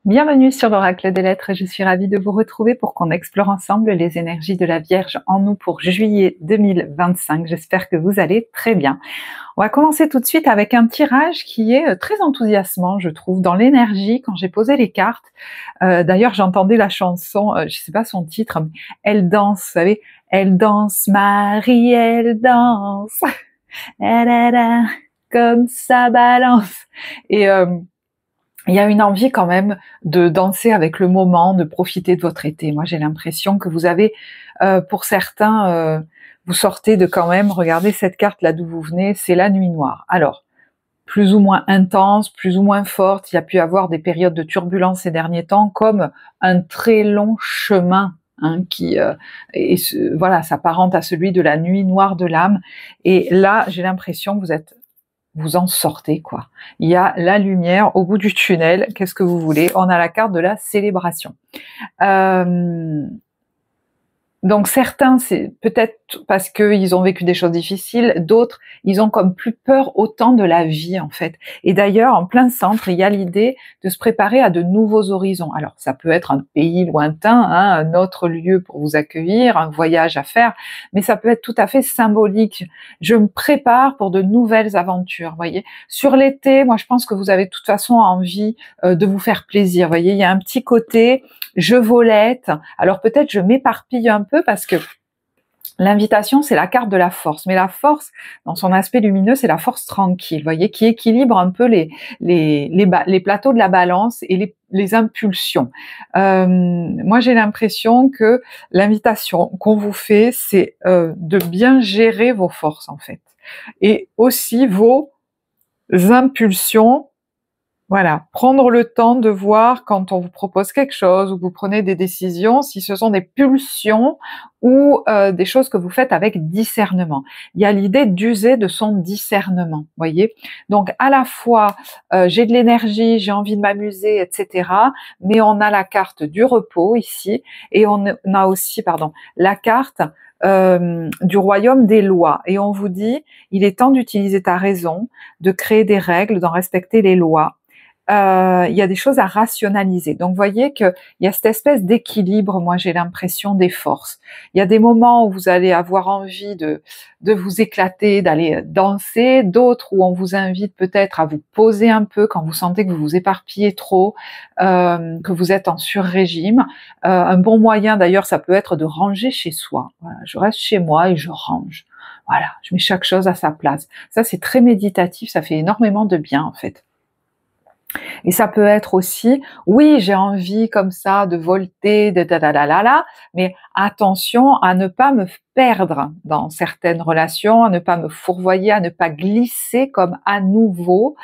Bienvenue sur l'Oracle des Lettres, je suis ravie de vous retrouver pour qu'on explore ensemble les énergies de la Vierge en nous pour juillet 2025. J'espère que vous allez très bien. On va commencer tout de suite avec un tirage qui est très enthousiasmant, je trouve, dans l'énergie quand j'ai posé les cartes. D'ailleurs, j'entendais la chanson, je sais pas son titre, mais Elle danse, vous savez, Elle danse, Marie, elle danse, comme ça balance. Et il y a une envie quand même de danser avec le moment, de profiter de votre été. Moi, j'ai l'impression que vous avez, pour certains, vous sortez de quand même, regardez cette carte là d'où vous venez, c'est la nuit noire. Alors, plus ou moins intense, plus ou moins forte, il y a pu y avoir des périodes de turbulence ces derniers temps, comme un très long chemin qui voilà, s'apparente à celui de la nuit noire de l'âme. Et là, j'ai l'impression que vous en sortez, quoi. Il y a la lumière au bout du tunnel. Qu'est-ce que vous voulez? On a la carte de la célébration. Donc certains, c'est peut-être parce qu'ils ont vécu des choses difficiles, d'autres, ils ont comme plus peur autant de la vie en fait. Et d'ailleurs, en plein centre, il y a l'idée de se préparer à de nouveaux horizons. Alors ça peut être un pays lointain, un autre lieu pour vous accueillir, un voyage à faire, mais ça peut être tout à fait symbolique. Je me prépare pour de nouvelles aventures, voyez. Sur l'été, moi je pense que vous avez de toute façon envie de vous faire plaisir, voyez. Il y a un petit côté je volette. Alors peut-être je m'éparpille un peu parce que l'invitation, c'est la carte de la force. Mais la force, dans son aspect lumineux, c'est la force tranquille, vous voyez, qui équilibre un peu les plateaux de la balance et les impulsions. Moi, j'ai l'impression que l'invitation qu'on vous fait, c'est de bien gérer vos forces, en fait. Et aussi vos impulsions. Voilà, prendre le temps de voir quand on vous propose quelque chose ou que vous prenez des décisions, si ce sont des pulsions ou des choses que vous faites avec discernement. Il y a l'idée d'user de son discernement, voyez. Donc à la fois j'ai de l'énergie, j'ai envie de m'amuser, etc. Mais on a la carte du repos ici et on a aussi, la carte du royaume des lois. Et on vous dit, il est temps d'utiliser ta raison, de créer des règles, d'en respecter les lois. Il y a des choses à rationaliser. Donc, vous voyez qu'il y a cette espèce d'équilibre, moi j'ai l'impression, des forces. Il y a des moments où vous allez avoir envie de vous éclater, d'aller danser, d'autres où on vous invite peut-être à vous poser un peu quand vous sentez que vous vous éparpillez trop, que vous êtes en sur-régime. Un bon moyen d'ailleurs, ça peut être de ranger chez soi. Voilà, je reste chez moi et je range. Voilà, je mets chaque chose à sa place. Ça, c'est très méditatif, ça fait énormément de bien en fait. Et ça peut être aussi, oui, j'ai envie comme ça de volter, mais attention à ne pas me perdre dans certaines relations, à ne pas me fourvoyer, à ne pas glisser comme à nouveau.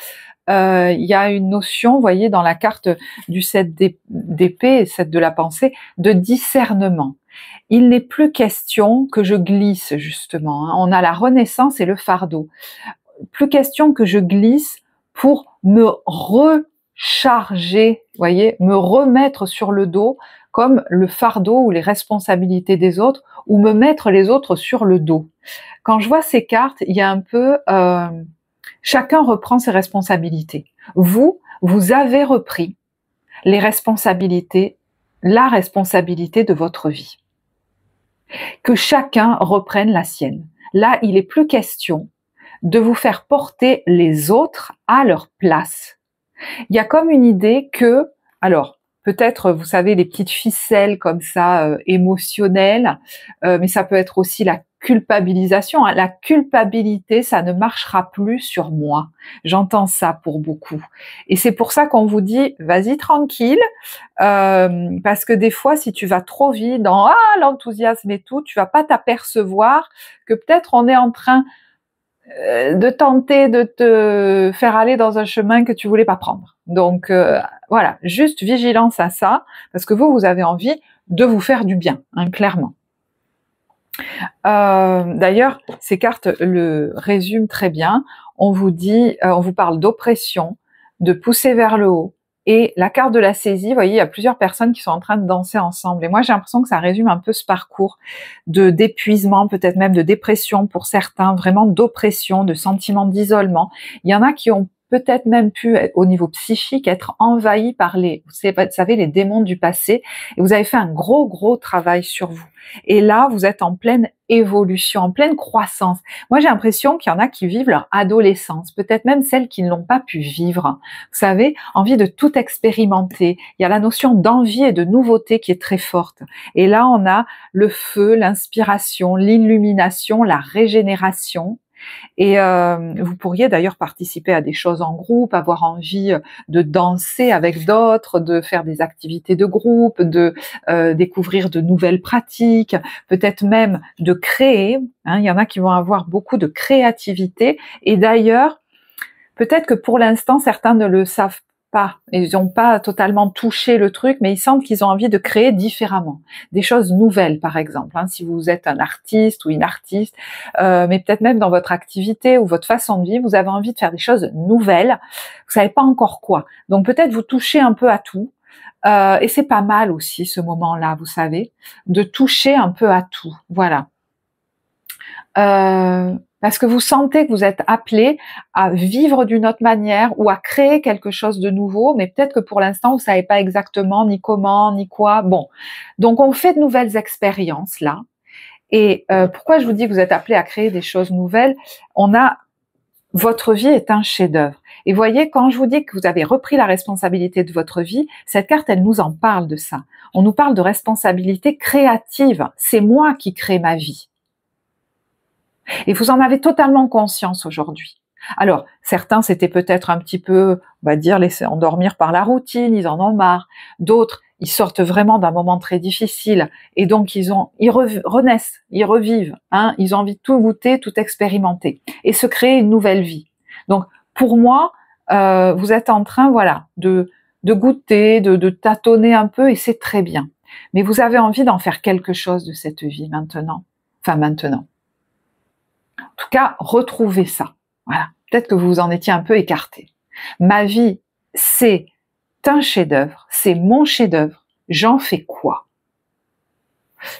Il y a une notion, vous voyez, dans la carte du 7 d'épée, 7 de la pensée, de discernement. Il n'est plus question que je glisse, justement. On a la renaissance et le fardeau. Plus question que je glisse pour me recharger, voyez, me remettre sur le dos comme le fardeau ou les responsabilités des autres, ou me mettre les autres sur le dos. Quand je vois ces cartes, il y a un peu chacun reprend ses responsabilités. Vous avez repris les responsabilités, la responsabilité de votre vie. Que chacun reprenne la sienne. Là, il n'est plus question de vous faire porter les autres à leur place. Il y a comme une idée que, alors, peut-être, vous savez, les petites ficelles comme ça, émotionnelles, mais ça peut être aussi la culpabilisation. La culpabilité, ça ne marchera plus sur moi. J'entends ça pour beaucoup. Et c'est pour ça qu'on vous dit, vas-y tranquille, parce que des fois, si tu vas trop vite dans l'enthousiasme et tout, tu vas pas t'apercevoir que peut-être on est en train de tenter de te faire aller dans un chemin que tu voulais pas prendre. Donc voilà, juste vigilance à ça, parce que vous avez envie de vous faire du bien, clairement. D'ailleurs, ces cartes le résument très bien. On vous dit, on vous parle d'oppression, de pousser vers le haut, et la carte de la saisie, vous voyez, il y a plusieurs personnes qui sont en train de danser ensemble. Et moi, j'ai l'impression que ça résume un peu ce parcours d'épuisement, peut-être même de dépression pour certains, vraiment d'oppression, de sentiment d'isolement. Il y en a qui ont peut-être même pu, au niveau psychique, être envahi par vous savez, les démons du passé, et vous avez fait un gros travail sur vous. Et là, vous êtes en pleine évolution, en pleine croissance. Moi, j'ai l'impression qu'il y en a qui vivent leur adolescence, peut-être même celles qui ne l'ont pas pu vivre. Vous savez, envie de tout expérimenter. Il y a la notion d'envie et de nouveauté qui est très forte. Et là, on a le feu, l'inspiration, l'illumination, la régénération. Et vous pourriez d'ailleurs participer à des choses en groupe, avoir envie de danser avec d'autres, de faire des activités de groupe, de découvrir de nouvelles pratiques, peut-être même de créer. Hein, il y en a qui vont avoir beaucoup de créativité. Et d'ailleurs, peut-être que pour l'instant, certains ne le savent pas. Ils n'ont pas totalement touché le truc, mais ils sentent qu'ils ont envie de créer différemment. Des choses nouvelles, par exemple. Hein, si vous êtes un artiste ou une artiste, mais peut-être même dans votre activité ou votre façon de vivre, vous avez envie de faire des choses nouvelles. Vous savez pas encore quoi. Donc peut-être vous touchez un peu à tout. Et c'est pas mal aussi, ce moment-là, vous savez, de toucher un peu à tout. Voilà. Parce que vous sentez que vous êtes appelé à vivre d'une autre manière ou à créer quelque chose de nouveau, mais peut-être que pour l'instant, vous savez pas exactement ni comment, ni quoi. Bon, donc on fait de nouvelles expériences là. Et pourquoi je vous dis que vous êtes appelé à créer des choses nouvelles? Votre vie est un chef-d'œuvre. Et voyez, quand je vous dis que vous avez repris la responsabilité de votre vie, cette carte, elle nous en parle de ça. On nous parle de responsabilité créative. C'est moi qui crée ma vie. Et vous en avez totalement conscience aujourd'hui. Alors, certains, c'était peut-être un petit peu, on va dire, laisser endormir par la routine, ils en ont marre. D'autres, ils sortent vraiment d'un moment très difficile et donc ils renaissent, ils revivent, hein, ils ont envie de tout goûter, tout expérimenter et se créer une nouvelle vie. Donc, pour moi, vous êtes en train, voilà, de goûter, de tâtonner un peu et c'est très bien. Mais vous avez envie d'en faire quelque chose de cette vie maintenant. Enfin, maintenant. En tout cas, retrouvez ça. Voilà. Peut-être que vous vous en étiez un peu écarté. Ma vie, c'est un chef-d'œuvre, c'est mon chef-d'œuvre. J'en fais quoi?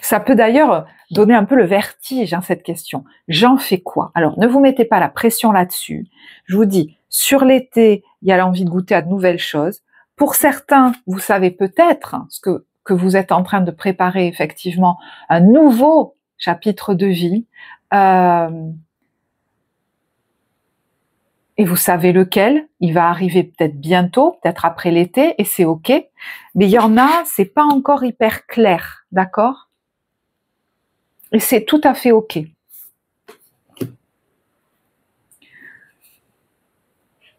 Ça peut d'ailleurs donner un peu le vertige, hein, cette question. J'en fais quoi? Alors, ne vous mettez pas la pression là-dessus. Je vous dis, sur l'été, il y a l'envie de goûter à de nouvelles choses. Pour certains, vous savez peut-être ce que vous êtes en train de préparer effectivement un nouveau chapitre de vie. Et vous savez lequel, il va arriver peut-être bientôt, peut-être après l'été, et c'est ok. Mais il y en a, c'est pas encore hyper clair, d'accord? Et c'est tout à fait ok.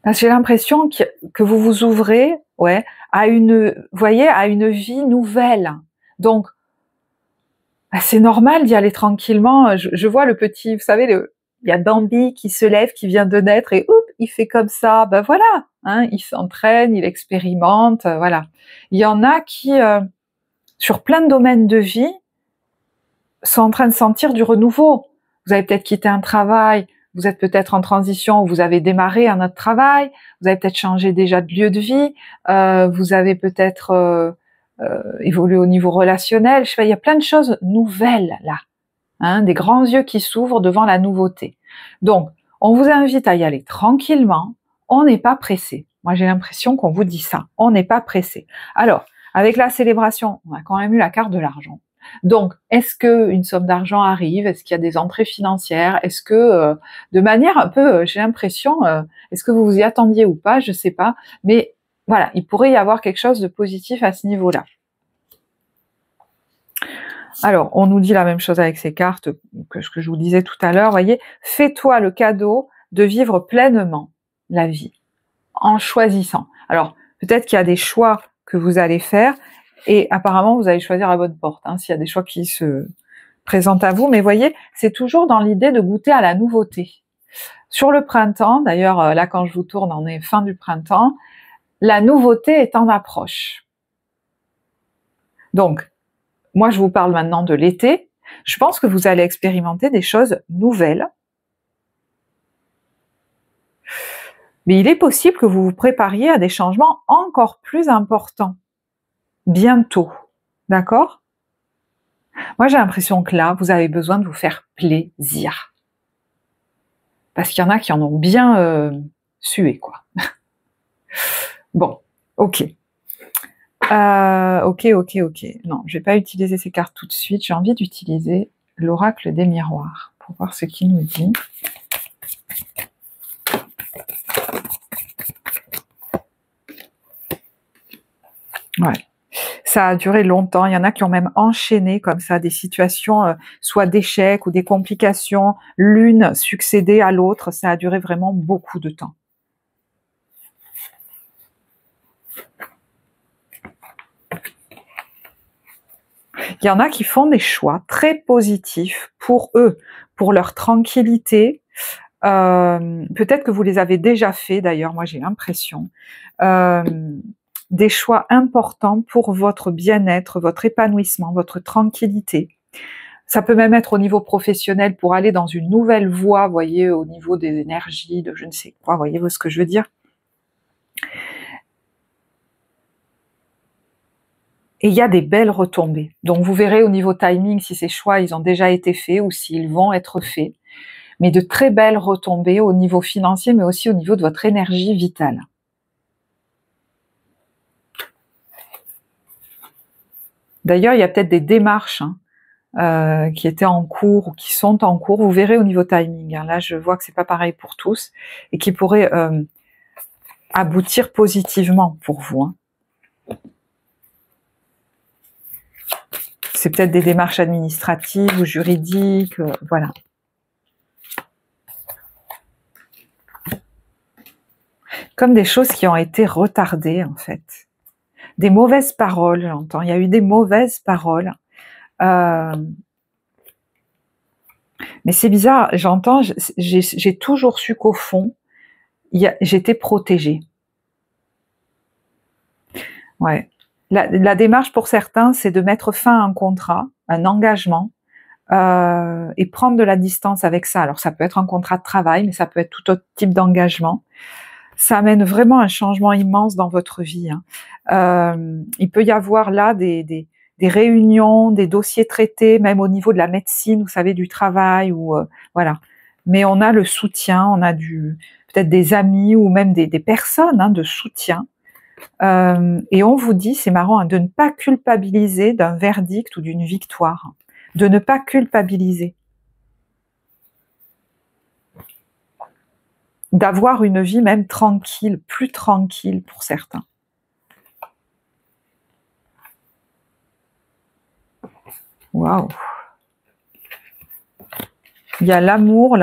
Parce que j'ai l'impression que vous vous ouvrez, ouais, à une vie nouvelle. Donc, c'est normal d'y aller tranquillement. Je vois le petit, vous savez, il y a Bambi qui se lève, qui vient de naître et oups, il fait comme ça. Ben voilà, hein, il s'entraîne, il expérimente, voilà. Il y en a qui, sur plein de domaines de vie, sont en train de sentir du renouveau. Vous avez peut-être quitté un travail, vous êtes peut-être en transition, vous avez démarré un autre travail, vous avez peut-être changé déjà de lieu de vie, vous avez peut-être évolué au niveau relationnel. Je sais pas, il y a plein de choses nouvelles là. Hein, des grands yeux qui s'ouvrent devant la nouveauté. Donc, on vous invite à y aller tranquillement, on n'est pas pressé. Moi, j'ai l'impression qu'on vous dit ça, on n'est pas pressé. Alors, avec la célébration, on a quand même eu la carte de l'argent. Donc, est-ce que une somme d'argent arrive? Est-ce qu'il y a des entrées financières? Est-ce que, de manière un peu, j'ai l'impression, est-ce que vous vous y attendiez ou pas? Je sais pas, mais voilà, il pourrait y avoir quelque chose de positif à ce niveau-là. Alors, on nous dit la même chose avec ces cartes que ce que je vous disais tout à l'heure. Voyez, fais-toi le cadeau de vivre pleinement la vie en choisissant. Alors, peut-être qu'il y a des choix que vous allez faire et apparemment vous allez choisir la bonne porte. Hein, s'il y a des choix qui se présentent à vous, mais voyez, c'est toujours dans l'idée de goûter à la nouveauté. Sur le printemps, d'ailleurs, là quand je vous tourne, on est fin du printemps, la nouveauté est en approche. Donc, moi, je vous parle maintenant de l'été. Je pense que vous allez expérimenter des choses nouvelles. Mais il est possible que vous vous prépariez à des changements encore plus importants. Bientôt. D'accord? Moi, j'ai l'impression que là, vous avez besoin de vous faire plaisir. Parce qu'il y en a qui en ont bien suer, quoi. Bon, ok. Ok. Non, je vais pas utiliser ces cartes tout de suite. J'ai envie d'utiliser l'oracle des miroirs pour voir ce qu'il nous dit. Ouais. Ça a duré longtemps. Il y en a qui ont même enchaîné comme ça des situations, soit d'échecs ou des complications, l'une succédée à l'autre. Ça a duré vraiment beaucoup de temps. Il y en a qui font des choix très positifs pour eux, pour leur tranquillité. Peut-être que vous les avez déjà fait d'ailleurs, moi j'ai l'impression. Des choix importants pour votre bien-être, votre épanouissement, votre tranquillité. Ça peut même être au niveau professionnel pour aller dans une nouvelle voie, vous voyez, au niveau des énergies, de je ne sais quoi, voyez-vous ce que je veux dire? Et il y a des belles retombées. Donc vous verrez au niveau timing si ces choix ils ont déjà été faits ou s'ils vont être faits. Mais de très belles retombées au niveau financier, mais aussi au niveau de votre énergie vitale. D'ailleurs, il y a peut-être des démarches qui étaient en cours ou qui sont en cours. Vous verrez au niveau timing. Là, je vois que c'est pas pareil pour tous et qui pourraient aboutir positivement pour vous. C'est peut-être des démarches administratives ou juridiques, voilà. Comme des choses qui ont été retardées, en fait. Des mauvaises paroles, j'entends. Il y a eu des mauvaises paroles. Mais c'est bizarre, j'entends, j'ai toujours su qu'au fond, j'étais protégée. Ouais. La démarche pour certains, c'est de mettre fin à un contrat, un engagement, et prendre de la distance avec ça. Alors ça peut être un contrat de travail, mais ça peut être tout autre type d'engagement. Ça amène vraiment un changement immense dans votre vie. Il peut y avoir là des réunions, des dossiers traités, même au niveau de la médecine, vous savez, du travail, ou voilà. Mais on a le soutien, on a peut-être des amis ou même des personnes de soutien. Et on vous dit, c'est marrant, de ne pas culpabiliser d'un verdict ou d'une victoire, de ne pas culpabiliser, d'avoir une vie même tranquille, plus tranquille pour certains. Waouh! Il y a l'amour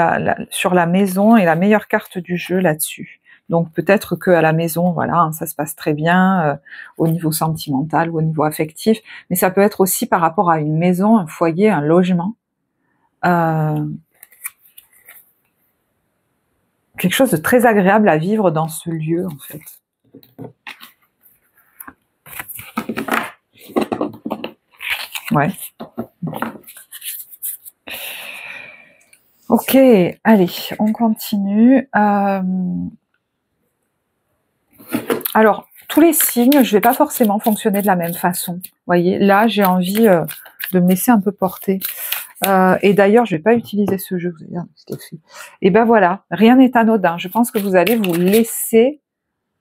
sur la maison et la meilleure carte du jeu là-dessus. Donc peut-être qu'à la maison, voilà, ça se passe très bien au niveau sentimental ou au niveau affectif, mais ça peut être aussi par rapport à une maison, un foyer, un logement. Quelque chose de très agréable à vivre dans ce lieu, en fait. Ouais. Ok, allez, on continue. Alors, tous les signes, je vais pas forcément fonctionner de la même façon. Vous voyez, là, j'ai envie de me laisser un peu porter. Et d'ailleurs, je vais pas utiliser ce jeu. Vous allez dire ce qu'elle fait. Et ben voilà, rien n'est anodin. Je pense que vous allez vous laisser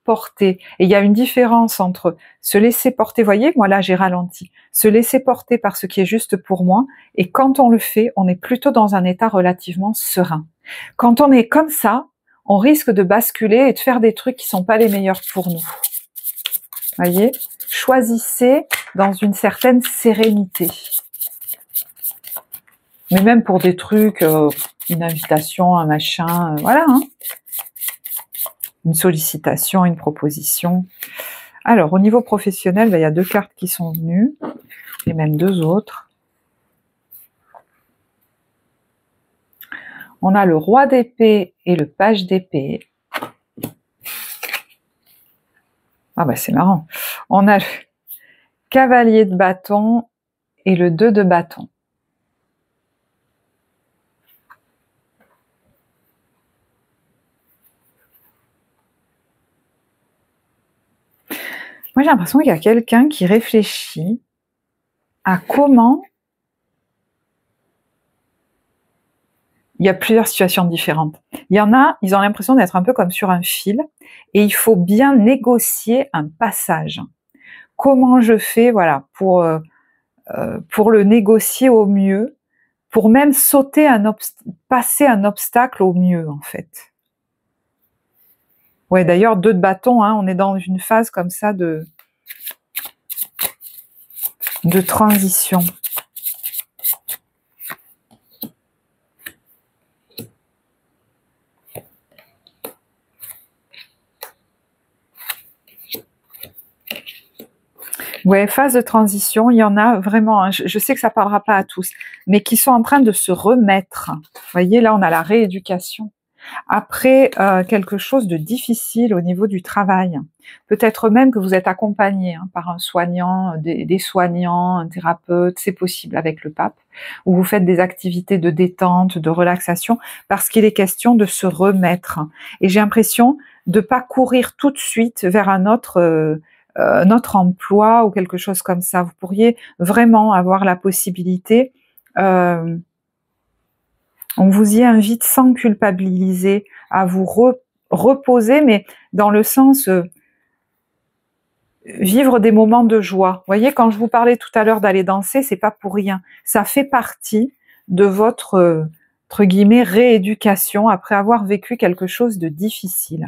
porter. Et il y a une différence entre se laisser porter, voyez, moi là j'ai ralenti, se laisser porter par ce qui est juste pour moi, et quand on le fait, on est plutôt dans un état relativement serein. Quand on est comme ça, on risque de basculer et de faire des trucs qui sont pas les meilleurs pour nous. Voyez, choisissez dans une certaine sérénité. Mais même pour des trucs, une invitation, un machin, voilà, une sollicitation, une proposition. Alors, au niveau professionnel, il y a deux cartes qui sont venues, et même deux autres. On a le roi d'épée et le page d'épée. Ah bah c'est marrant. On a le cavalier de bâton et le 2 de bâton. Moi, j'ai l'impression qu'il y a quelqu'un qui réfléchit à comment il y a plusieurs situations différentes. Il y en a, ils ont l'impression d'être un peu comme sur un fil, et il faut bien négocier un passage. Comment je fais, voilà, pour le négocier au mieux, pour même passer un obstacle au mieux, en fait. Ouais, d'ailleurs, 2 de bâton, hein, on est dans une phase comme ça de transition. Ouais, phase de transition, il y en a vraiment, hein, je sais que ça parlera pas à tous, mais qui sont en train de se remettre. Vous voyez, là, on a la rééducation. Après, quelque chose de difficile au niveau du travail. Peut-être même que vous êtes accompagné par un soignant, des soignants, un thérapeute, c'est possible avec le pape, où vous faites des activités de détente, de relaxation, parce qu'il est question de se remettre. Et j'ai l'impression de pas courir tout de suite vers un autre emploi ou quelque chose comme ça. Vous pourriez vraiment avoir la possibilité, on vous y invite sans culpabiliser, à vous reposer, mais dans le sens vivre des moments de joie. Vous voyez, quand je vous parlais tout à l'heure d'aller danser, c'est pas pour rien. Ça fait partie de votre entre guillemets rééducation après avoir vécu quelque chose de difficile.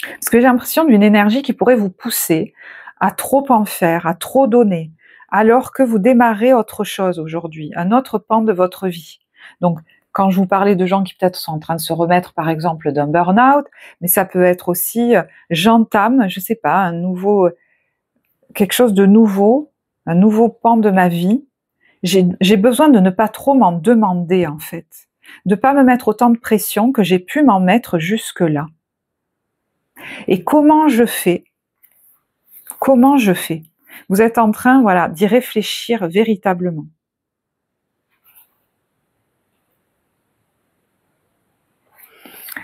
Parce que j'ai l'impression d'une énergie qui pourrait vous pousser à trop en faire, à trop donner, alors que vous démarrez autre chose aujourd'hui, un autre pan de votre vie. Donc, quand je vous parlais de gens qui peut-être sont en train de se remettre, par exemple, d'un burn-out, mais ça peut être aussi, j'entame, je sais pas, quelque chose de nouveau, un nouveau pan de ma vie. J'ai besoin de ne pas trop m'en demander, en fait, de pas me mettre autant de pression que j'ai pu m'en mettre jusque-là. Et comment je fais? Comment je fais? Vous êtes en train, voilà, d'y réfléchir véritablement.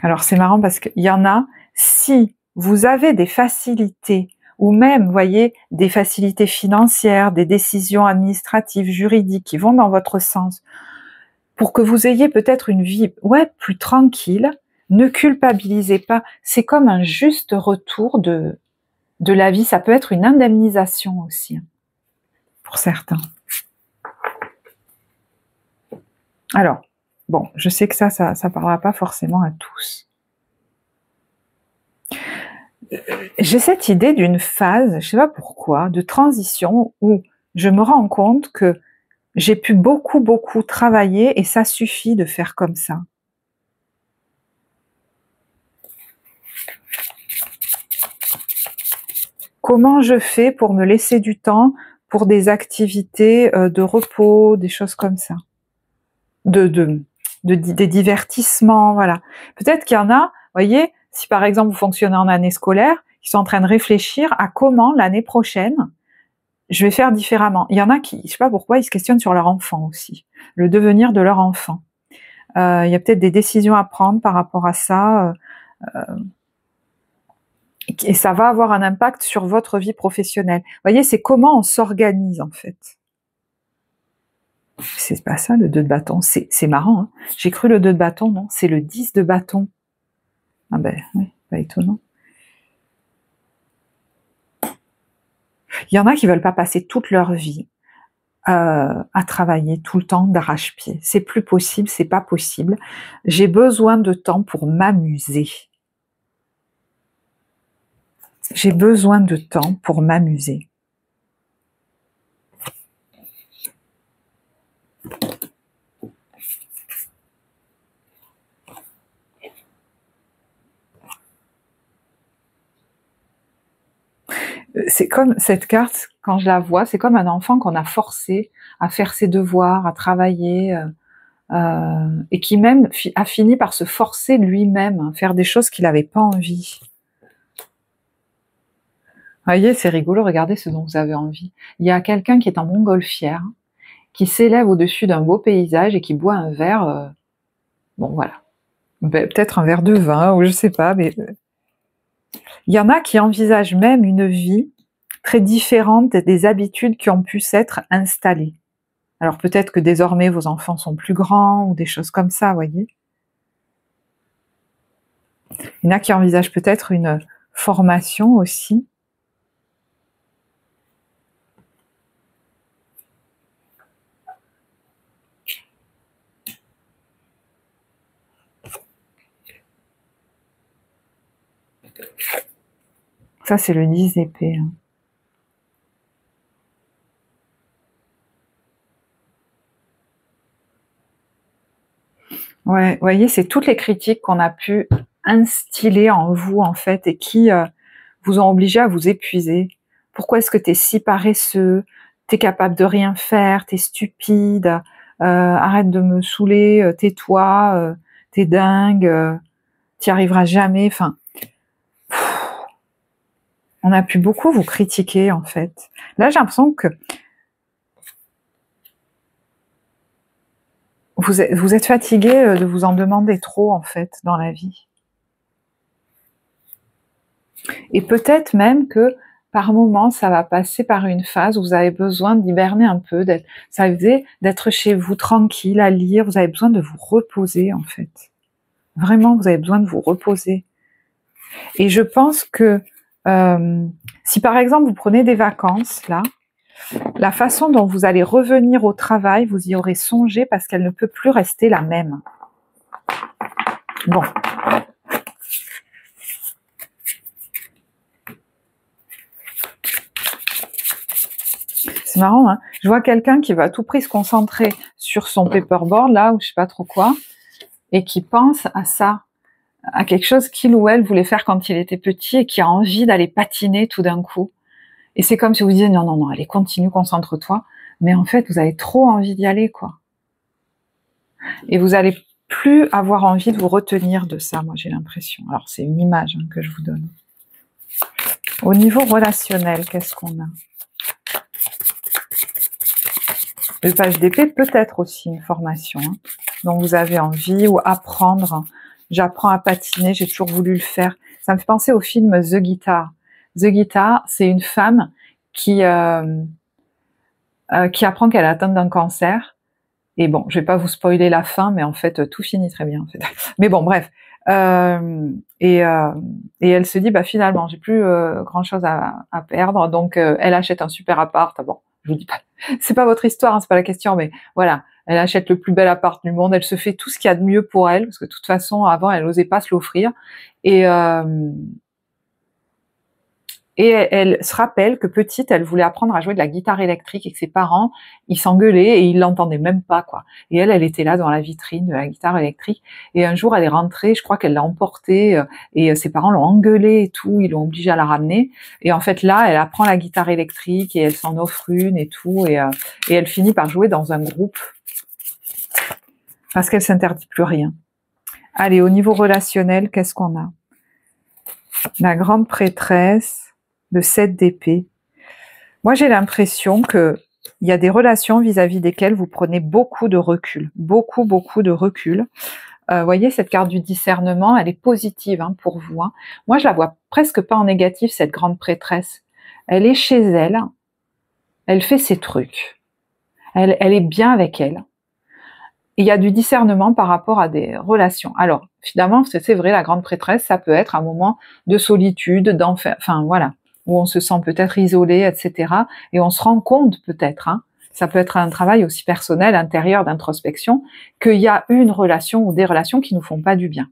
Alors c'est marrant parce qu'il y en a, si vous avez des facilités, ou même, vous voyez, des facilités financières, des décisions administratives, juridiques qui vont dans votre sens, pour que vous ayez peut-être une vie, plus tranquille, ne culpabilisez pas. C'est comme un juste retour de la vie. Ça peut être une indemnisation aussi, pour certains. Alors, bon, je sais que ça parlera pas forcément à tous. J'ai cette idée d'une phase, je sais pas pourquoi, de transition où je me rends compte que j'ai pu beaucoup travailler et ça suffit de faire comme ça. Comment je fais pour me laisser du temps pour des activités de repos, des choses comme ça, des divertissements, voilà. Peut-être qu'il y en a, vous voyez, si par exemple vous fonctionnez en année scolaire, qui sont en train de réfléchir à comment l'année prochaine je vais faire différemment. Il y en a qui, je sais pas pourquoi, ils se questionnent sur leur enfant aussi, le devenir de leur enfant. Il y a peut-être des décisions à prendre par rapport à ça, et ça va avoir un impact sur votre vie professionnelle. Vous voyez, c'est comment on s'organise en fait. C'est pas ça le 2 de bâton, c'est marrant, hein. J'ai cru le 2 de bâton, non, c'est le 10 de bâton. Ah ben oui, pas étonnant. Il y en a qui veulent pas passer toute leur vie à travailler tout le temps d'arrache-pied. C'est plus possible, c'est pas possible. J'ai besoin de temps pour m'amuser. J'ai besoin de temps pour m'amuser. C'est comme cette carte, quand je la vois, c'est comme un enfant qu'on a forcé à faire ses devoirs, à travailler, et qui même a fini par se forcer lui-même à faire des choses qu'il n'avait pas envie. Vous voyez, c'est rigolo, regardez ce dont vous avez envie. Il y a quelqu'un qui est en montgolfière, qui s'élève au-dessus d'un beau paysage et qui boit un verre, bon voilà, peut-être un verre de vin, ou je sais pas, mais il y en a qui envisagent même une vie très différente des habitudes qui ont pu s'être installées. Alors peut-être que désormais vos enfants sont plus grands ou des choses comme ça, voyez. Il y en a qui envisagent peut-être une formation aussi. Ça, c'est le 10 d'épée. Ouais, vous voyez, c'est toutes les critiques qu'on a pu instiller en vous, en fait, et qui vous ont obligé à vous épuiser. Pourquoi est-ce que tu es si paresseux? T'es capable de rien faire, t'es stupide, arrête de me saouler, tais-toi, t'es dingue, t'y arriveras jamais. Enfin, on a pu beaucoup vous critiquer, en fait. Là, j'ai l'impression que vous êtes fatigué de vous en demander trop, en fait, dans la vie. Et peut-être même que par moment, ça va passer par une phase où vous avez besoin d'hiberner un peu, d'être chez vous tranquille, à lire, vous avez besoin de vous reposer, en fait. Vraiment, vous avez besoin de vous reposer. Et je pense que si par exemple vous prenez des vacances, là, la façon dont vous allez revenir au travail, vous y aurez songé parce qu'elle ne peut plus rester la même. Bon. C'est marrant, hein. Je vois quelqu'un qui va à tout prix se concentrer sur son paperboard, là, ou je sais pas trop quoi, et qui pense à ça, à quelque chose qu'il ou elle voulait faire quand il était petit et qui a envie d'aller patiner tout d'un coup. Et c'est comme si vous disiez, non, non, non, allez, continue, concentre-toi. Mais en fait, vous avez trop envie d'y aller, quoi. Et vous allez plus avoir envie de vous retenir de ça, moi, j'ai l'impression. Alors, c'est une image que je vous donne. Au niveau relationnel, qu'est-ce qu'on a? Le page d'épée peut être aussi une formation dont vous avez envie, ou apprendre. J'apprends à patiner, j'ai toujours voulu le faire. Ça me fait penser au film The Guitar. The Guitar, c'est une femme qui apprend qu'elle est atteinte d'un cancer. Et bon, je vais pas vous spoiler la fin, mais en fait, tout finit très bien. En fait. Mais bon, bref. Et elle se dit, bah finalement, j'ai plus grand chose à perdre, donc elle achète un super appart. Bon, je vous dis pas, c'est pas votre histoire, hein, c'est pas la question, mais voilà, elle achète le plus bel appart du monde, elle se fait tout ce qu'il y a de mieux pour elle, parce que de toute façon, avant, elle osait pas se l'offrir, et elle se rappelle que petite, elle voulait apprendre à jouer de la guitare électrique et que ses parents, ils s'engueulaient et ils l'entendaient même pas, quoi. Et elle était là dans la vitrine de la guitare électrique. Et un jour, elle est rentrée, je crois qu'elle l'a emportée et ses parents l'ont engueulée et tout, ils l'ont obligée à la ramener. Et en fait, là, elle apprend la guitare électrique et elle s'en offre une et tout. Et elle finit par jouer dans un groupe parce qu'elle s'interdit plus rien. Allez, au niveau relationnel, qu'est-ce qu'on a? La grande prêtresse, le 7 d'épée. Moi, j'ai l'impression que il y a des relations vis-à-vis desquelles vous prenez beaucoup de recul, beaucoup de recul. Voyez, cette carte du discernement, elle est positive pour vous. Moi, je la vois presque pas en négatif, cette grande prêtresse. Elle est chez elle, elle fait ses trucs, elle est bien avec elle. Il y a du discernement par rapport à des relations. Alors, finalement, c'est vrai, la grande prêtresse, ça peut être un moment de solitude, d'enfer, enfin voilà, où on se sent peut-être isolé, etc. Et on se rend compte peut-être, ça peut être un travail aussi personnel, intérieur, d'introspection, qu'il y a une relation ou des relations qui nous font pas du bien.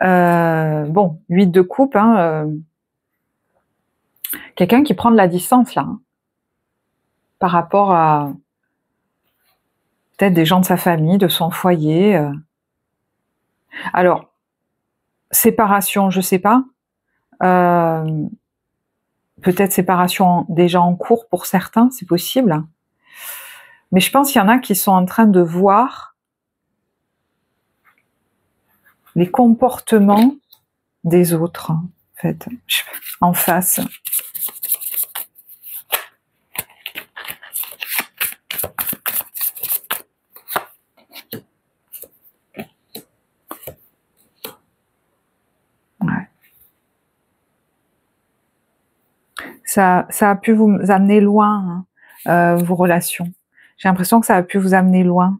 Bon, 8 de coupe, quelqu'un qui prend de la distance là, par rapport à peut-être des gens de sa famille, de son foyer. Alors, séparation, je sais pas. Peut-être séparation déjà en cours pour certains, c'est possible. Mais je pense qu'il y en a qui sont en train de voir les comportements des autres, en fait, en face. Ouais. Ça a pu vous amener loin, vos relations. J'ai l'impression que ça a pu vous amener loin.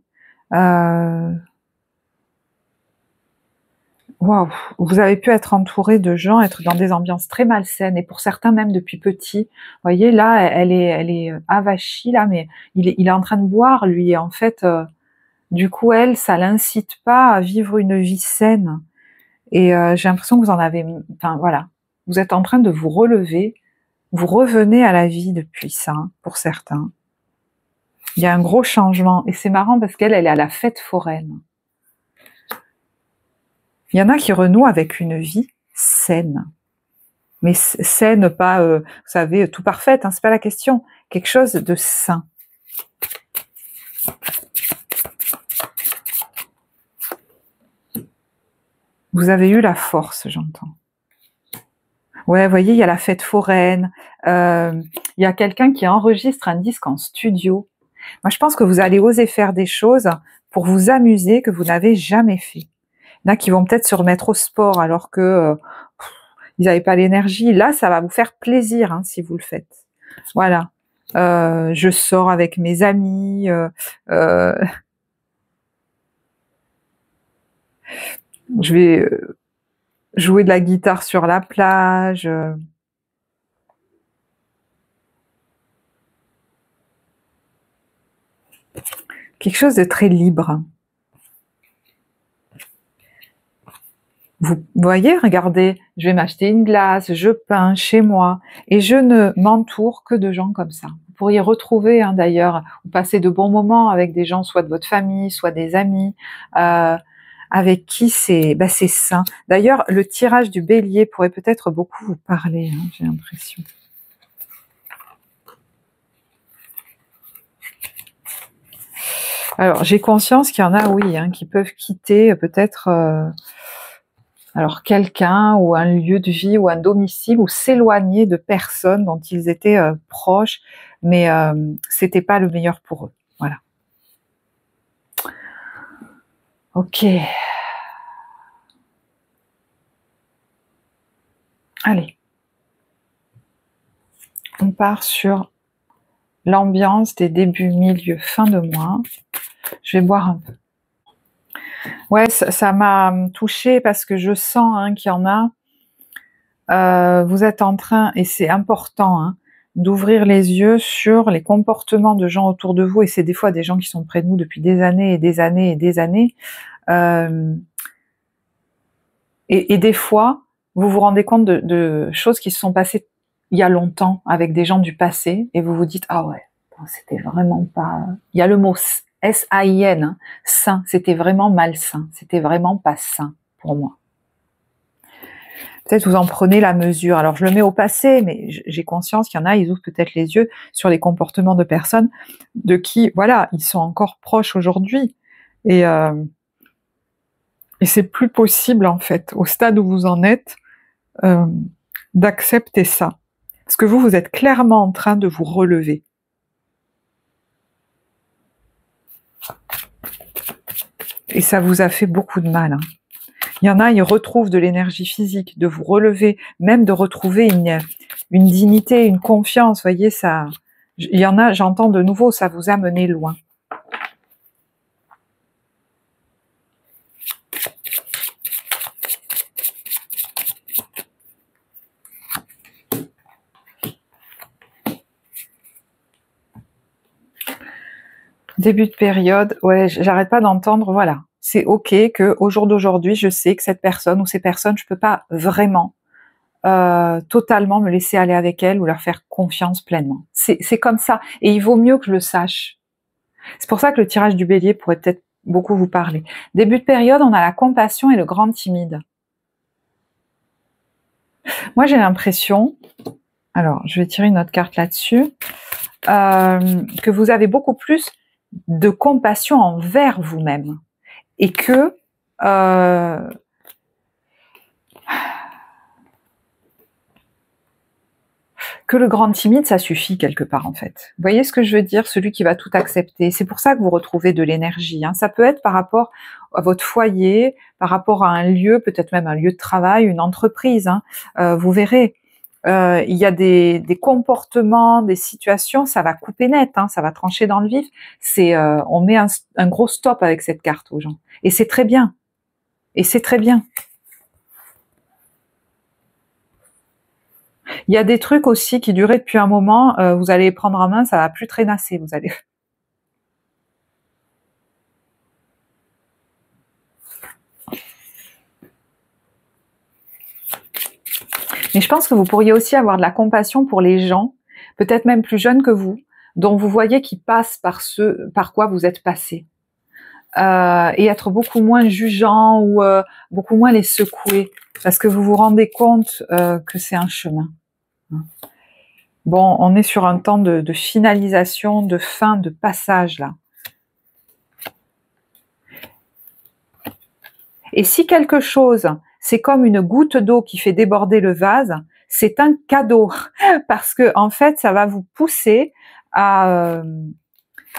Waouh, vous avez pu être entouré de gens, être dans des ambiances très malsaines, et pour certains même depuis petit. Vous voyez, là, elle est avachie, là, mais il est en train de boire, lui, et en fait, du coup, elle, ça l'incite pas à vivre une vie saine. Et j'ai l'impression que vous en avez... Enfin, voilà. Vous êtes en train de vous relever, vous revenez à la vie depuis ça, pour certains. Il y a un gros changement, et c'est marrant parce qu'elle, elle est à la fête foraine. Il y en a qui renouent avec une vie saine. Mais saine, pas, vous savez, tout parfaite, hein, c'est pas la question. Quelque chose de sain. Vous avez eu la force, j'entends. Ouais, vous voyez, il y a la fête foraine. Il y a quelqu'un qui enregistre un disque en studio. Moi, je pense que vous allez oser faire des choses pour vous amuser que vous n'avez jamais fait. Il y en a qui vont peut-être se remettre au sport alors que ils n'avaient pas l'énergie. Là, ça va vous faire plaisir hein, si vous le faites. Voilà. Je sors avec mes amis. Je vais jouer de la guitare sur la plage. Quelque chose de très libre. Vous voyez, regardez, je vais m'acheter une glace, je peins chez moi et je ne m'entoure que de gens comme ça. Vous pourriez retrouver hein, d'ailleurs, ou passer de bons moments avec des gens, soit de votre famille, soit des amis, avec qui c'est sain. D'ailleurs, le tirage du bélier pourrait peut-être beaucoup vous parler, hein, j'ai l'impression. Alors, j'ai conscience qu'il y en a, oui, hein, qui peuvent quitter peut-être... alors quelqu'un ou un lieu de vie ou un domicile ou s'éloigner de personnes dont ils étaient proches, mais c'était pas le meilleur pour eux. Voilà. Ok. Allez. On part sur l'ambiance des débuts, milieu, fin de mois. Je vais boire un peu. Ouais, ça m'a touchée parce que je sens hein, qu'il y en a. Vous êtes en train, et c'est important, hein, d'ouvrir les yeux sur les comportements de gens autour de vous, et c'est des fois des gens qui sont près de nous depuis des années et des années et des années. Et des fois, vous vous rendez compte de choses qui se sont passées il y a longtemps avec des gens du passé, et vous vous dites « Ah ouais, c'était vraiment pas... » Il y a le mot S-A-I-N, hein, sain, c'était vraiment malsain, c'était vraiment pas sain pour moi. Peut-être vous en prenez la mesure. Alors je le mets au passé, mais j'ai conscience qu'il y en a, ils ouvrent peut-être les yeux sur les comportements de personnes de qui, voilà, ils sont encore proches aujourd'hui. Et c'est plus possible en fait, au stade où vous en êtes, d'accepter ça. Parce que vous êtes clairement en train de vous relever. Et ça vous a fait beaucoup de mal. Hein. Il y en a, ils retrouvent de l'énergie physique, de vous relever, même de retrouver une dignité, une confiance. Vous voyez, ça. Il y en a, j'entends de nouveau, ça vous a mené loin. Début de période, ouais, j'arrête pas d'entendre, voilà. C'est ok que au jour d'aujourd'hui, je sais que cette personne ou ces personnes, je peux pas vraiment totalement me laisser aller avec elles ou leur faire confiance pleinement. C'est comme ça, et il vaut mieux que je le sache. C'est pour ça que le tirage du bélier pourrait peut-être beaucoup vous parler. Début de période, on a la compassion et le grand timide. Moi, j'ai l'impression, alors je vais tirer une autre carte là-dessus, que vous avez beaucoup plus de compassion envers vous-même et que le grand timide, ça suffit quelque part en fait. Vous voyez ce que je veux dire? Celui qui va tout accepter. C'est pour ça que vous retrouvez de l'énergie. Hein. Ça peut être par rapport à votre foyer, par rapport à un lieu, peut-être même un lieu de travail, une entreprise. Hein. Vous verrez. il y a des comportements, des situations, ça va couper net, hein, ça va trancher dans le vif. On met un gros stop avec cette carte aux gens. Et c'est très bien. Et c'est très bien. Il y a des trucs aussi qui duraient depuis un moment, vous allez les prendre en main, ça va plus traînasser, vous allez... Mais je pense que vous pourriez aussi avoir de la compassion pour les gens, peut-être même plus jeunes que vous, dont vous voyez qu'ils passent par ce par quoi vous êtes passé. Et être beaucoup moins jugeant ou beaucoup moins les secouer, parce que vous vous rendez compte que c'est un chemin. Bon, on est sur un temps de finalisation, de fin, de passage là. Et si quelque chose, c'est comme une goutte d'eau qui fait déborder le vase, c'est un cadeau, parce que en fait, ça va vous pousser à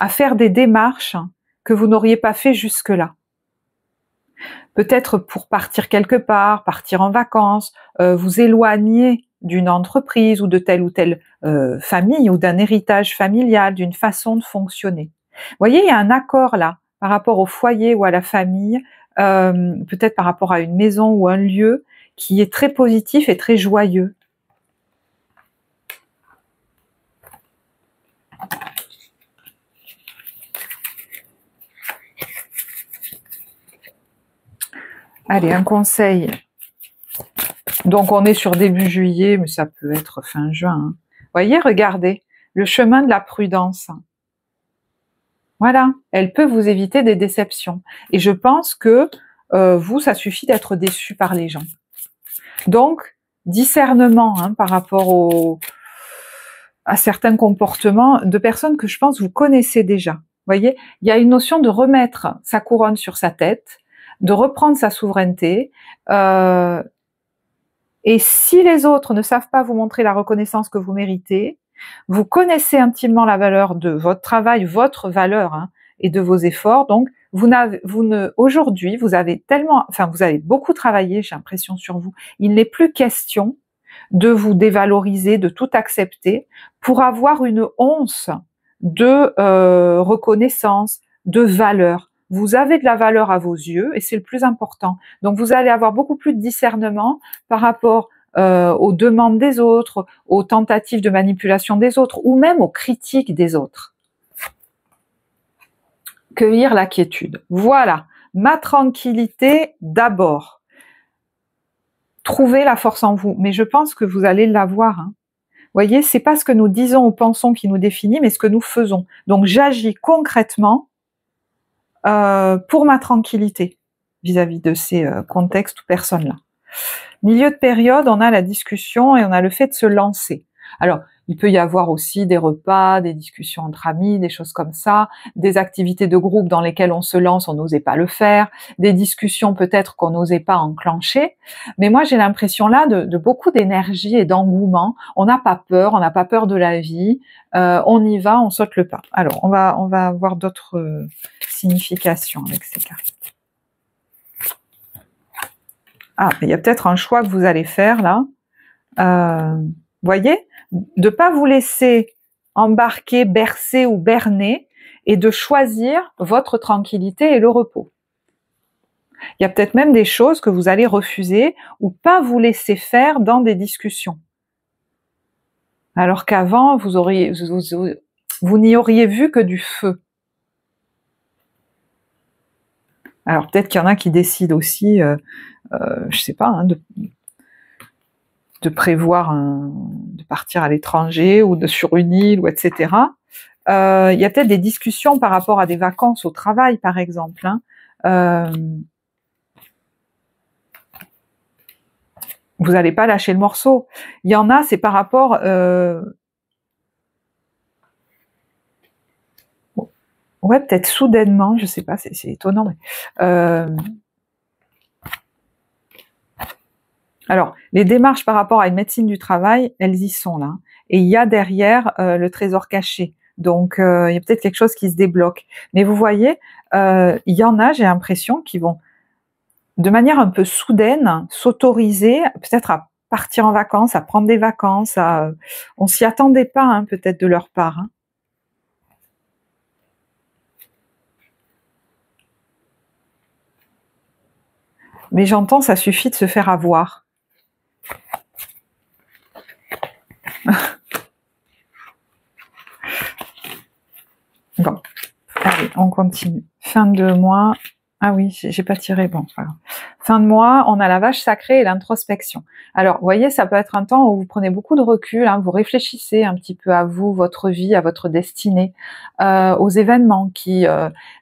faire des démarches que vous n'auriez pas fait jusque-là. Peut-être pour partir quelque part, partir en vacances, vous éloigner d'une entreprise ou de telle ou telle famille ou d'un héritage familial, d'une façon de fonctionner. Vous voyez, il y a un accord là par rapport au foyer ou à la famille, peut-être par rapport à une maison ou un lieu qui est très positif et très joyeux. Allez, un conseil. Donc on est sur début juillet, mais ça peut être fin juin. Hein. Vous voyez, regardez, le chemin de la prudence. Voilà, elle peut vous éviter des déceptions. Et je pense que vous, ça suffit d'être déçu par les gens. Donc, discernement hein, par rapport à certains comportements de personnes que je pense vous connaissez déjà. Vous voyez, il y a une notion de remettre sa couronne sur sa tête, de reprendre sa souveraineté. Et si les autres ne savent pas vous montrer la reconnaissance que vous méritez, vous connaissez intimement la valeur de votre travail, votre valeur hein, et de vos efforts. Donc, aujourd'hui, vous avez beaucoup travaillé, j'ai l'impression sur vous. Il n'est plus question de vous dévaloriser, de tout accepter pour avoir une once de reconnaissance, de valeur. Vous avez de la valeur à vos yeux et c'est le plus important. Donc vous allez avoir beaucoup plus de discernement par rapport aux demandes des autres, aux tentatives de manipulation des autres ou même aux critiques des autres. Cueillir la quiétude. Voilà, ma tranquillité d'abord. Trouvez la force en vous, mais je pense que vous allez l'avoir. Hein. Vous voyez, c'est pas ce que nous disons ou pensons qui nous définit, mais ce que nous faisons. Donc j'agis concrètement pour ma tranquillité vis-à-vis de ces contextes ou personnes-là. Milieu de période, on a la discussion et on a le fait de se lancer. Alors, il peut y avoir aussi des repas, des discussions entre amis, des choses comme ça, des activités de groupe dans lesquelles on se lance, on n'osait pas le faire, des discussions peut-être qu'on n'osait pas enclencher. Mais moi, j'ai l'impression là de beaucoup d'énergie et d'engouement. On n'a pas peur de la vie, on y va, on saute le pas. Alors, on va voir d'autres significations avec ces cartes. Ah, il y a peut-être un choix que vous allez faire là. Voyez, de pas vous laisser embarquer, bercer ou berner et de choisir votre tranquillité et le repos. Il y a peut-être même des choses que vous allez refuser ou pas vous laisser faire dans des discussions. Alors qu'avant, vous n'y auriez vu que du feu. Alors peut-être qu'il y en a qui décident aussi, je sais pas, hein, de prévoir de partir à l'étranger ou sur une île ou etc. Il y a peut-être des discussions par rapport à des vacances au travail par exemple. Hein. Vous n'allez pas lâcher le morceau. Il y en a, c'est par rapport ouais, peut-être soudainement, je sais pas, c'est étonnant. Mais, alors, les démarches par rapport à une médecine du travail, elles y sont là. Et il y a derrière le trésor caché. Donc, il y a peut-être quelque chose qui se débloque. Mais vous voyez, il y en a, j'ai l'impression, qui vont, de manière un peu soudaine, s'autoriser peut-être à partir en vacances, à prendre des vacances. On s'y attendait pas, hein, peut-être de leur part. Hein. Mais j'entends, ça suffit de se faire avoir. Bon, allez, on continue. Fin de mois. Ah oui, j'ai pas tiré. Bon, voilà. Fin de mois, on a la vache sacrée et l'introspection. Alors, vous voyez, ça peut être un temps où vous prenez beaucoup de recul, hein, vous réfléchissez un petit peu à vous, votre vie, à votre destinée, aux événements qui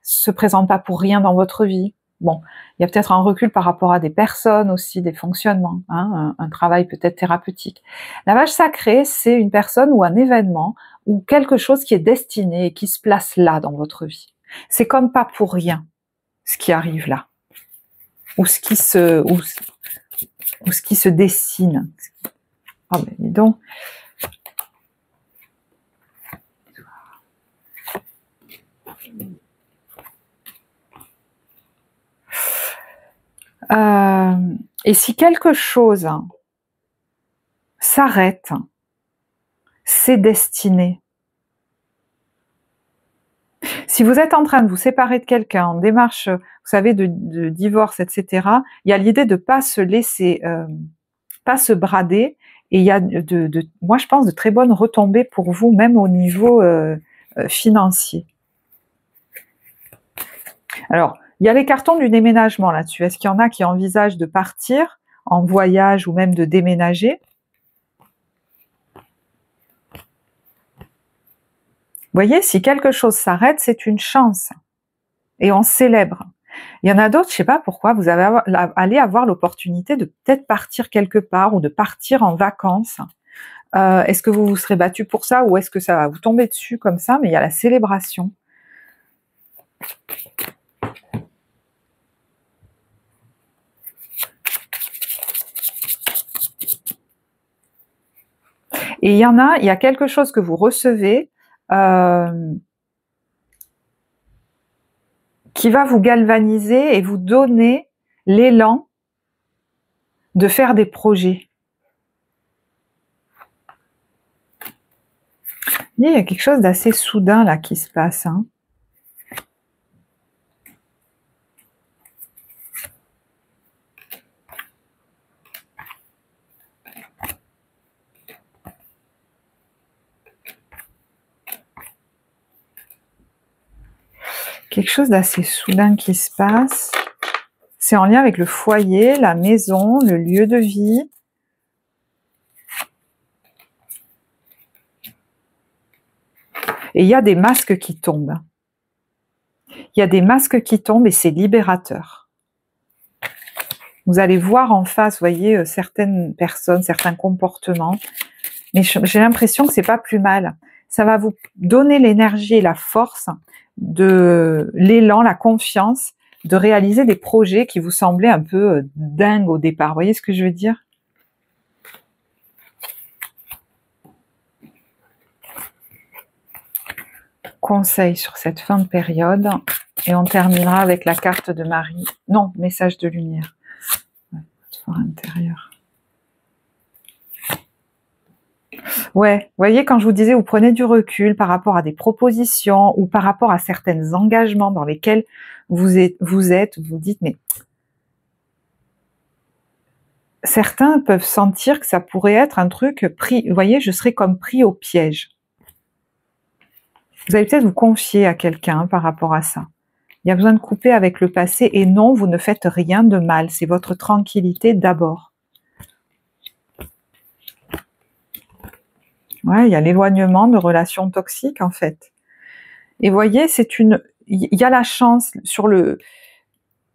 se présentent pas pour rien dans votre vie. Bon, il y a peut-être un recul par rapport à des personnes aussi, des fonctionnements, hein, un travail peut-être thérapeutique. La vache sacrée, c'est une personne ou un événement ou quelque chose qui est destiné et qui se place là dans votre vie. C'est comme pas pour rien ce qui arrive là, ou ce qui se dessine. Ah ben dis donc. Et si quelque chose s'arrête, c'est destiné. Si vous êtes en train de vous séparer de quelqu'un en démarche, vous savez, de divorce, etc., il y a l'idée de pas se laisser, pas se brader, et il y a moi je pense, de très bonnes retombées pour vous, même au niveau financier. Alors, il y a les cartons du déménagement là-dessus. Est-ce qu'il y en a qui envisagent de partir en voyage ou même de déménager? Vous voyez, si quelque chose s'arrête, c'est une chance. Et on célèbre. Il y en a d'autres, je ne sais pas pourquoi, vous allez avoir l'opportunité de peut-être partir quelque part ou de partir en vacances. Est-ce que vous vous serez battu pour ça ou est-ce que ça va vous tomber dessus comme ça? Mais il y a la célébration. Et il y a quelque chose que vous recevez qui va vous galvaniser et vous donner l'élan de faire des projets. Il y a quelque chose d'assez soudain là qui se passe. Hein. Quelque chose d'assez soudain qui se passe. C'est en lien avec le foyer, la maison, le lieu de vie. Et il y a des masques qui tombent. Il y a des masques qui tombent et c'est libérateur. Vous allez voir en face, vous voyez, certaines personnes, certains comportements. Mais j'ai l'impression que c'est pas plus mal. Ça va vous donner l'énergie et la force, de l'élan, la confiance, de réaliser des projets qui vous semblaient un peu dingues au départ. Vous voyez ce que je veux dire? Conseil sur cette fin de période. Et on terminera avec la carte de Marie. Non, message de lumière. Fort intérieur. Ouais, vous voyez, quand je vous disais, vous prenez du recul par rapport à des propositions ou par rapport à certains engagements dans lesquels vous dites, mais certains peuvent sentir que ça pourrait être un truc pris, vous voyez, je serais comme pris au piège. Vous allez peut-être vous confier à quelqu'un par rapport à ça. Il y a besoin de couper avec le passé et non, vous ne faites rien de mal, c'est votre tranquillité d'abord. Ouais, il y a l'éloignement de relations toxiques en fait. Et vous voyez, il y a la chance sur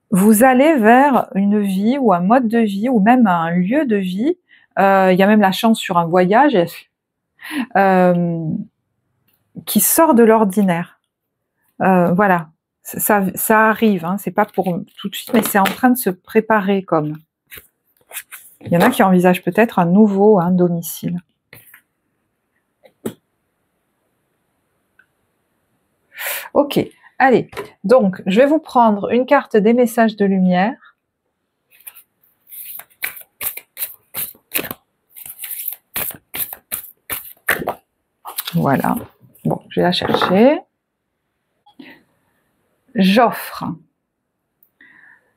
vous allez vers une vie ou un mode de vie ou même un lieu de vie. Il y a même la chance sur un voyage qui sort de l'ordinaire. Voilà, ça arrive. Hein, c'est pas pour tout de suite, mais c'est en train de se préparer comme. Il y en a qui envisagent peut-être un nouveau domicile. Ok, allez, donc je vais vous prendre une carte des messages de lumière. Voilà. Bon, je vais la chercher. J'offre.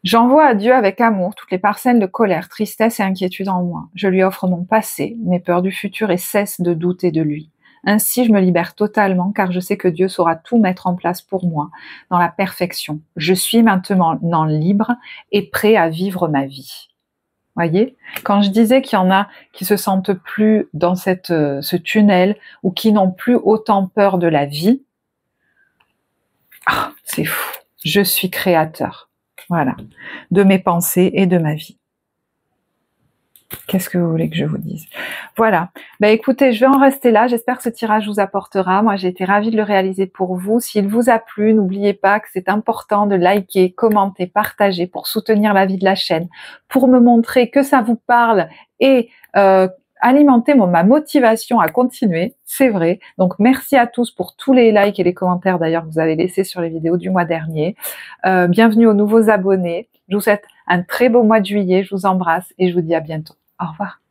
J'envoie à Dieu avec amour toutes les parcelles de colère, tristesse et inquiétude en moi. Je lui offre mon passé, mes peurs du futur et cesse de douter de lui. Ainsi, je me libère totalement car je sais que Dieu saura tout mettre en place pour moi dans la perfection. Je suis maintenant libre et prêt à vivre ma vie. Voyez, quand je disais qu'il y en a qui se sentent plus dans ce tunnel ou qui n'ont plus autant peur de la vie, c'est fou. Je suis créateur. Voilà, de mes pensées et de ma vie. Qu'est-ce que vous voulez que je vous dise? Voilà. Écoutez, je vais en rester là. J'espère que ce tirage vous apportera. Moi, j'ai été ravie de le réaliser pour vous. S'il vous a plu, n'oubliez pas que c'est important de liker, commenter, partager pour soutenir la vie de la chaîne, pour me montrer que ça vous parle et alimenter ma motivation à continuer, c'est vrai. Donc merci à tous pour tous les likes et les commentaires d'ailleurs que vous avez laissés sur les vidéos du mois dernier. Bienvenue aux nouveaux abonnés. Je vous souhaite un très beau mois de juillet. Je vous embrasse et je vous dis à bientôt. Au revoir.